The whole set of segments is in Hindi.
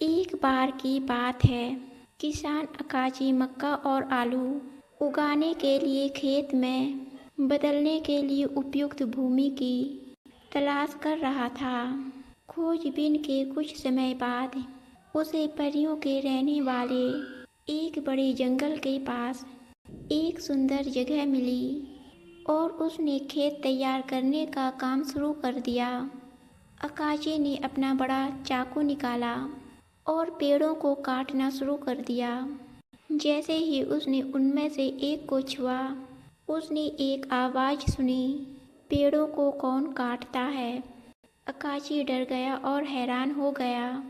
एक बार की बात है। किसान अकाजी मक्का और आलू उगाने के लिए खेत में बदलने के लिए उपयुक्त भूमि की तलाश कर रहा था। खोजबीन के कुछ समय बाद उसे परियों के रहने वाले एक बड़े जंगल के पास एक सुंदर जगह मिली और उसने खेत तैयार करने का काम शुरू कर दिया। अकाजी ने अपना बड़ा चाकू निकाला और पेड़ों को काटना शुरू कर दिया। जैसे ही उसने उनमें से एक को छुआ, उसने एक आवाज़ सुनी, पेड़ों को कौन काटता है? अकाजी डर गया और हैरान हो गया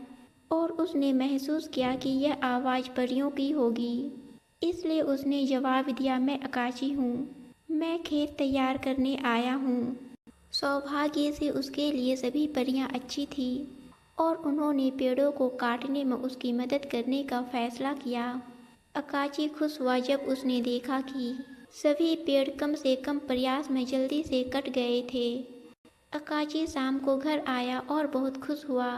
और उसने महसूस किया कि यह आवाज़ परियों की होगी। इसलिए उसने जवाब दिया, मैं अकाजी हूँ, मैं खेत तैयार करने आया हूँ। सौभाग्य से उसके लिए सभी परियां अच्छी थी और उन्होंने पेड़ों को काटने में उसकी मदद करने का फैसला किया। अकाजी खुश हुआ जब उसने देखा कि सभी पेड़ कम से कम प्रयास में जल्दी से कट गए थे। अकाजी शाम को घर आया और बहुत खुश हुआ।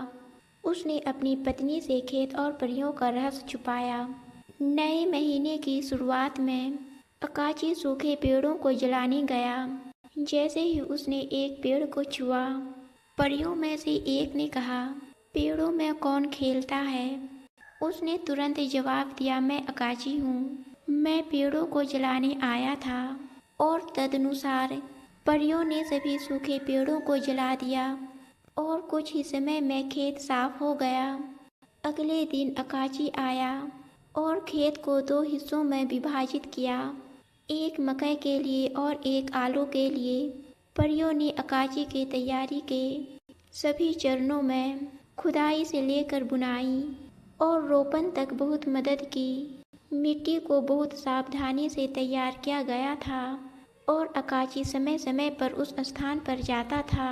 उसने अपनी पत्नी से खेत और परियों का रहस्य छुपाया। नए महीने की शुरुआत में अकाजी सूखे पेड़ों को जलाने गया। जैसे ही उसने एक पेड़ को छुआ, परियों में से एक ने कहा, पेड़ों में कौन खेलता है? उसने तुरंत जवाब दिया, मैं अकाजी हूँ, मैं पेड़ों को जलाने आया था। और तदनुसार परियों ने सभी सूखे पेड़ों को जला दिया और कुछ ही समय में खेत साफ हो गया। अगले दिन अकाजी आया और खेत को दो हिस्सों में विभाजित किया, एक मकई के लिए और एक आलू के लिए। परियों ने अकाजी की तैयारी के सभी चरणों में खुदाई से लेकर बुनाई और रोपण तक बहुत मदद की। मिट्टी को बहुत सावधानी से तैयार किया गया था और अकाजी समय समय पर उस स्थान पर जाता था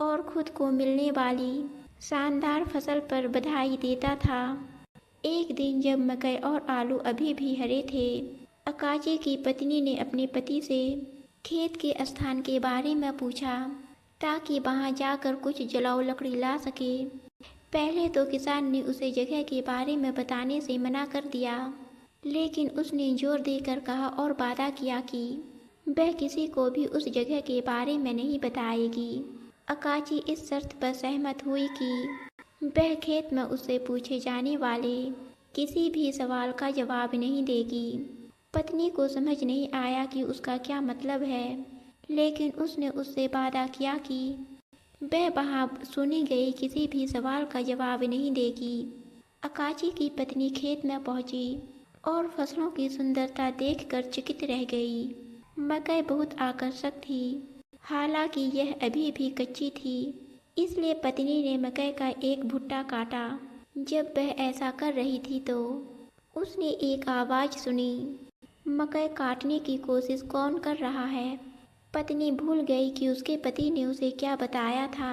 और खुद को मिलने वाली शानदार फसल पर बधाई देता था। एक दिन जब मकई और आलू अभी भी हरे थे, अकाजी की पत्नी ने अपने पति से खेत के स्थान के बारे में पूछा ताकि वहां जाकर कुछ जलाऊ लकड़ी ला सके। पहले तो किसान ने उसे जगह के बारे में बताने से मना कर दिया, लेकिन उसने जोर देकर कहा और वादा किया कि वह किसी को भी उस जगह के बारे में नहीं बताएगी। अकाजी इस शर्त पर सहमत हुई कि वह खेत में उससे पूछे जाने वाले किसी भी सवाल का जवाब नहीं देगी। पत्नी को समझ नहीं आया कि उसका क्या मतलब है, लेकिन उसने उससे वादा किया कि वह वहाँ सुनी गई किसी भी सवाल का जवाब नहीं देगी। अकाजी की पत्नी खेत में पहुंची और फसलों की सुंदरता देखकर चकित रह गई। मकई बहुत आकर्षक थी, हालांकि यह अभी भी कच्ची थी, इसलिए पत्नी ने मकई का एक भुट्टा काटा। जब वह ऐसा कर रही थी तो उसने एक आवाज़ सुनी, मकई काटने की कोशिश कौन कर रहा है? पत्नी भूल गई कि उसके पति ने उसे क्या बताया था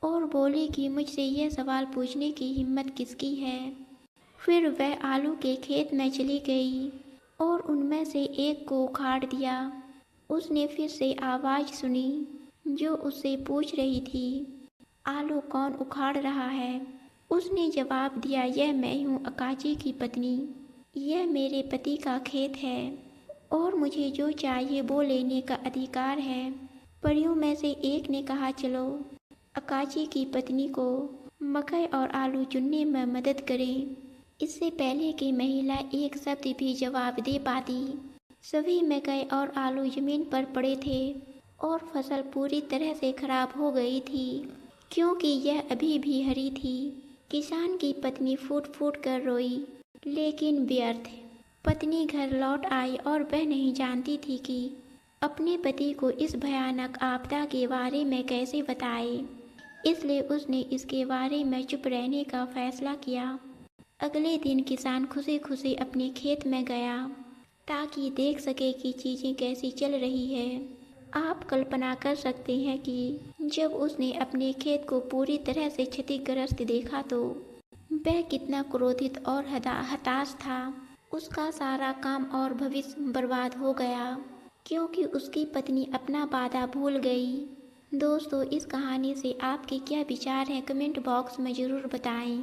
और बोली कि मुझसे यह सवाल पूछने की हिम्मत किसकी है। फिर वह आलू के खेत में चली गई और उनमें से एक को उखाड़ दिया। उसने फिर से आवाज़ सुनी जो उससे पूछ रही थी, आलू कौन उखाड़ रहा है? उसने जवाब दिया, यह मैं हूँ, अकाजी की पत्नी। यह मेरे पति का खेत है और मुझे जो चाहिए वो लेने का अधिकार है। परियों में से एक ने कहा, चलो अकाजी की पत्नी को मकई और आलू चुनने में मदद करें। इससे पहले कि महिला एक शब्द भी जवाब दे पाती, सभी मकई और आलू जमीन पर पड़े थे और फसल पूरी तरह से खराब हो गई थी क्योंकि यह अभी भी हरी थी। किसान की पत्नी फूट फूट कर रोई, लेकिन व्यर्थ। पत्नी घर लौट आई और वह नहीं जानती थी कि अपने पति को इस भयानक आपदा के बारे में कैसे बताए, इसलिए उसने इसके बारे में चुप रहने का फैसला किया। अगले दिन किसान खुशी खुशी अपने खेत में गया ताकि देख सके कि चीज़ें कैसी चल रही है। आप कल्पना कर सकते हैं कि जब उसने अपने खेत को पूरी तरह से क्षतिग्रस्त देखा तो वह कितना क्रोधित और हताश था। उसका सारा काम और भविष्य बर्बाद हो गया क्योंकि उसकी पत्नी अपना वादा भूल गई। दोस्तों, इस कहानी से आपके क्या विचार हैं कमेंट बॉक्स में ज़रूर बताएं।